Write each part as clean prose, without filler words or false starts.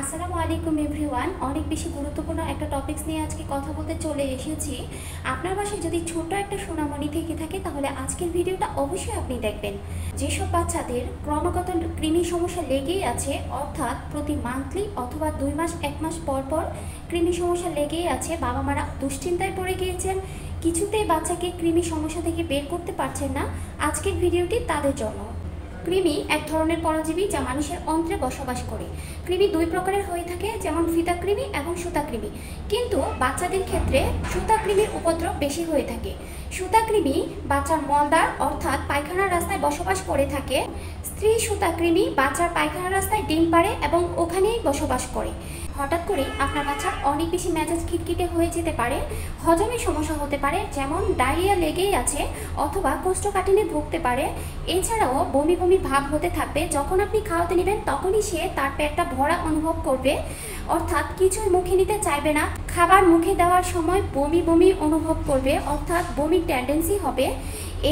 আসসালামু আলাইকুম এভরিওয়ান। অনেক বেশি গুরুত্বপূর্ণ একটা টপিকস নিয়ে আজকে কথা বলতে চলে এসেছি। আপনার বাসায় যদি ছোট একটা সোনামণি থেকে থাকে তাহলে আজকের ভিডিওটা অবশ্যই আপনি দেখবেন। যেসব বাচ্চাদের ক্রমাগত কৃমি সমস্যা লেগেই আছে, অর্থাৎ প্রতি মান্থলি অথবা 2 মাস 1 মাস পর পর কৃমি সমস্যা লেগেই আছে, বাবা মারা দুশ্চিন্তায় পড়ে গিয়েছেন, কিছুতেই বাচ্চাকে কৃমি সমস্যা থেকে বের করতে পারছেন না, আজকের ভিডিওটি তাদের জন্য। কৃমি এক ধরনের পরজীবী যা মানুষের অন্ত্রে বসবাস করে। কৃমি দুই প্রকারের হয়ে থাকে, যেমন ফিতা কৃমি এবং সুতা কৃমি। কিন্তু বাচ্চাদের ক্ষেত্রে সুতা কৃমির উপদ্রব বেশি হয়ে থাকে। সুতা কৃমি বাচ্চার মলদ্বার অর্থাৎ পায়খানার রাস্তায় বসবাস করে থাকে। স্ত্রী সুতা কৃমি বাচ্চার পায়খানার রাস্তায় ডিম পাড়ে এবং ওখানেই বসবাস করে। হঠাৎ করে আপনার বাচ্চার অনেক বেশি মেজাজ খিটখিটে হয়ে যেতে পারে, হজমের সমস্যা হতে পারে, যেমন ডায়রিয়া লেগেই আছে, অথবা কোষ্ঠকাঠিন্যে ভুগতে পারে। এছাড়াও বমি বমি ভাব হতে থাকবে। যখন আপনি খাওয়াতে নেবেন তখনই সে তার পেটটা ভরা অনুভব করবে, অর্থাৎ কিছুই মুখে নিতে চাইবে না। খাবার মুখে দেওয়ার সময় বমি বমি অনুভব করবে, অর্থাৎ বমির টেন্ডেন্সি হবে।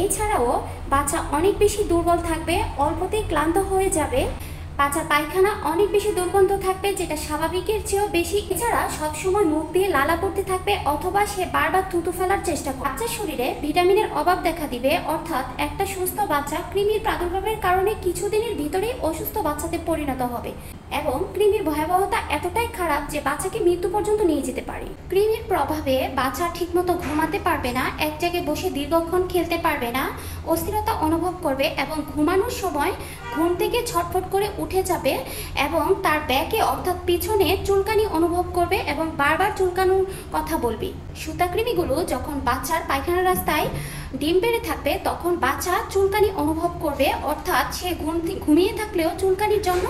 এছাড়াও বাচ্চা অনেক বেশি দুর্বল থাকবে, অল্পতেই ক্লান্ত হয়ে যাবে। বাচ্চার পায়খানা অনেক বেশি দুর্গন্ধ থাকবে, যেটা স্বাভাবিকের চেয়েও বেশি। এছাড়া সবসময় মুখ দিয়ে লালা পড়তে থাকবে, অথবা সে বারবার থুতু ফেলার চেষ্টা করবে। বাচ্চার শরীরে ভিটামিনের অভাব দেখা দিবে, অর্থাৎ একটা সুস্থ বাচ্চা কৃমির প্রাদুর্ভাবের কারণে কিছুদিনের ভিতরেই অসুস্থ বাচ্চাতে পরিণত হবে এবং কৃমির ভয়াবহতা এতটাই খারাপ যে বাচ্চাকে মৃত্যু পর্যন্ত নিয়ে যেতে পারে। কৃমির প্রভাবে বাচ্চা ঠিকমতো ঘুমাতে পারবে না, এক জায়গায় বসে দীর্ঘক্ষণ খেলতে পারবে না, অস্থিরতা অনুভব করবে এবং ঘুমানোর সময় ঘুম থেকে ছটফট করে উঠে যাবে এবং তার ব্যাকে অর্থাৎ পিছনে চুলকানি অনুভব করবে এবং বারবার চুলকানোর কথা বলবে। সুতাকৃমিগুলো যখন বাচ্চার পায়খানার রাস্তায় ডিম পেড়ে থাকবে তখন বাচ্চা চুলকানি অনুভব করবে, অর্থাৎ সে ঘুমিয়ে থাকলেও চুলকানির জন্য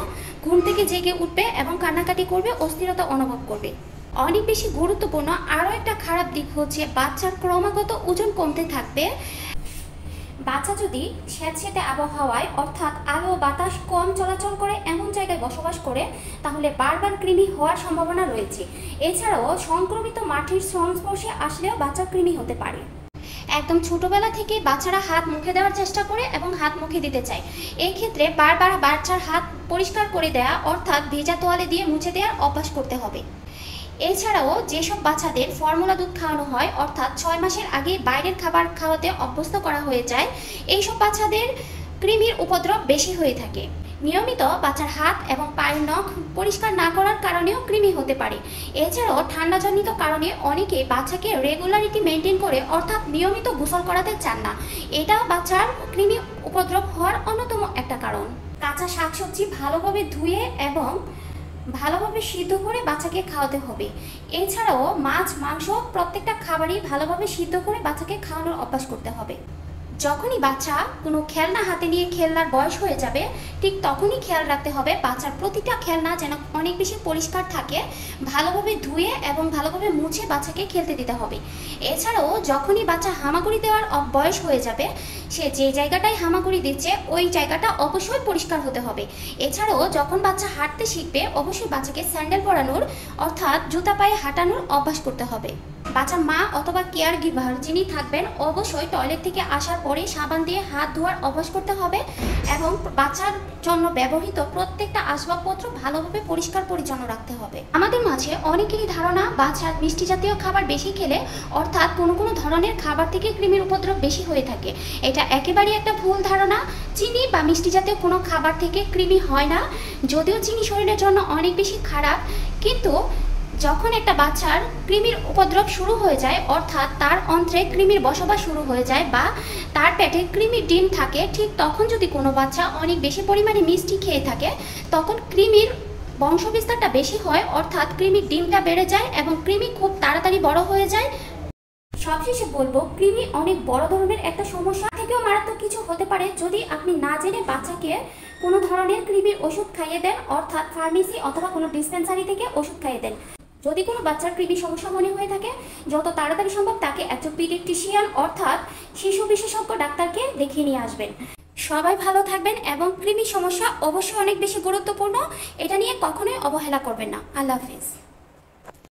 ঘুম থেকে জেগে উঠবে এবং কান্নাকাটি করবে, অস্থিরতা অনুভব করবে। অনেক বেশি গুরুত্বপূর্ণ আরও একটা খারাপ দিক হচ্ছে বাচ্চার ক্রমাগত ওজন কমতে থাকবে। বাচ্চা যদি স্যাঁতসেঁতে আবহাওয়ায় অর্থাৎ আলো বাতাস কম চলাচল করে এমন জায়গায় বসবাস করে তাহলে বারবার কৃমি হওয়ার সম্ভাবনা রয়েছে। এছাড়াও সংক্রমিত মাটির সংস্পর্শে আসলেও বাচ্চা কৃমি হতে পারে। একদম ছোটবেলা থেকে বাচ্চারা হাত মুখে দেওয়ার চেষ্টা করে এবং হাত মুখে দিতে চায়। এই ক্ষেত্রে বারবার বাচ্চার হাত পরিষ্কার করে দেওয়া অর্থাৎ ভেজা তোয়ালে দিয়ে মুছে দেওয়ার অভ্যাস করতে হবে। এছাড়াও যেসব বাচ্চাদের ফর্মুলা দুধ খাওয়ানো হয়, অর্থাৎ 6 মাসের আগে বাইরের খাবার খাওয়াতে অভ্যস্ত করা হয়ে যায়, এইসব বাচ্চাদের কৃমির উপদ্রব বেশি হয়ে থাকে। নিয়মিত বাচ্চার হাত এবং পায়ের নখ পরিষ্কার না করার কারণেও কৃমি হতে পারে। এছাড়াও ঠান্ডাজনিত কারণে অনেকে বাচ্চাকে রেগুলারিটি মেনটেন করে অর্থাৎ নিয়মিত গোসল করাতে চান না, এটা বাচ্চার কৃমি উপদ্রব হওয়ার অন্যতম একটা কারণ। কাঁচা শাকসবজি ভালোভাবে ধুয়ে এবং ভালোভাবে সিদ্ধ করে বাচ্চাকে খাওয়াতে হবে। এছাড়াও মাছ মাংস প্রত্যেকটা খাবারই ভালোভাবে সিদ্ধ করে বাচ্চাকে খাওয়ানোর অভ্যাস করতে হবে। যখনই বাচ্চা কোনো খেলনা হাতে নিয়ে খেলনার বয়স হয়ে যাবে ঠিক তখনই খেয়াল রাখতে হবে বাচ্চার প্রতিটা খেলনা যেন অনেক বেশি পরিষ্কার থাকে, ভালোভাবে ধুয়ে এবং ভালোভাবে মুছে বাচ্চাকে খেলতে দিতে হবে। এছাড়াও যখনই বাচ্চা হামাগুড়ি দেওয়ার বয়স হয়ে যাবে সে যে জায়গাটায় হামাগুড়ি দিচ্ছে ওই জায়গাটা অবশ্যই পরিষ্কার হতে হবে। এছাড়াও যখন বাচ্চা হাঁটতে শিখবে অবশ্যই বাচ্চাকে স্যান্ডেল পরানোর অর্থাৎ জুতা পায়ে হাঁটানোর অভ্যাস করতে হবে। বাচ্চার মা অথবা কেয়ার গিভার যিনি থাকবেন অবশ্যই টয়লেট থেকে আসার পরে সাবান দিয়ে হাত ধোয়ার অভ্যাস করতে হবে এবং বাচ্চার জন্য ব্যবহৃত প্রত্যেকটা আসবাবপত্র ভালোভাবে পরিষ্কার পরিচ্ছন্ন রাখতে হবে। আমাদের মাঝে অনেকেরই ধারণা বাচ্চার মিষ্টি জাতীয় খাবার বেশি খেলে অর্থাৎ কোনো কোনো ধরনের খাবার থেকে কৃমির উপদ্রব বেশি হয়ে থাকে। এটা একেবারেই একটা ভুল ধারণা। চিনি বা মিষ্টি জাতীয় কোনো খাবার থেকে কৃমি হয় না, যদিও চিনি শরীরের জন্য অনেক বেশি খারাপ, কিন্তু যখন একটা বাচ্চার কৃমির উপদ্রব শুরু হয়ে যায় অর্থাৎ তার অন্ত্রে কৃমির বসবাস শুরু হয়ে যায় বা তার পেটে কৃমির ডিম থাকে, ঠিক তখন যদি কোনো বাচ্চা অনেক বেশি পরিমাণে মিষ্টি খেয়ে থাকে তখন কৃমির বংশবিস্তারটা বেশি হয়, অর্থাৎ কৃমির ডিমটা বেড়ে যায় এবং কৃমি খুব তাড়াতাড়ি বড় হয়ে যায়। সবশেষে বলবো কৃমি অনেক বড় ধরনের একটা সমস্যা, থেকেও মারাত্মক কিছু হতে পারে যদি আপনি না জেনে বাচ্চাকে কোনো ধরনের কৃমির ওষুধ খাইয়ে দেন, অর্থাৎ ফার্মেসি অথবা কোনো ডিসপেন্সারি থেকে ওষুধ খাইয়ে দেন। যদি কোনো বাচ্চার কৃমি সমস্যা মনে হয়ে থাকে যত তাড়াতাড়ি সম্ভব তাকে একজন পিডিয়াট্রিশিয়ান অর্থাৎ শিশু বিশেষজ্ঞ ডাক্তারকে দেখিয়ে নিয়ে আসবেন। সবাই ভালো থাকবেন এবং কৃমি সমস্যা অবশ্যই অনেক বেশি গুরুত্বপূর্ণ, এটা নিয়ে কখনোই অবহেলা করবেন না। আল্লাহ হাফেজ।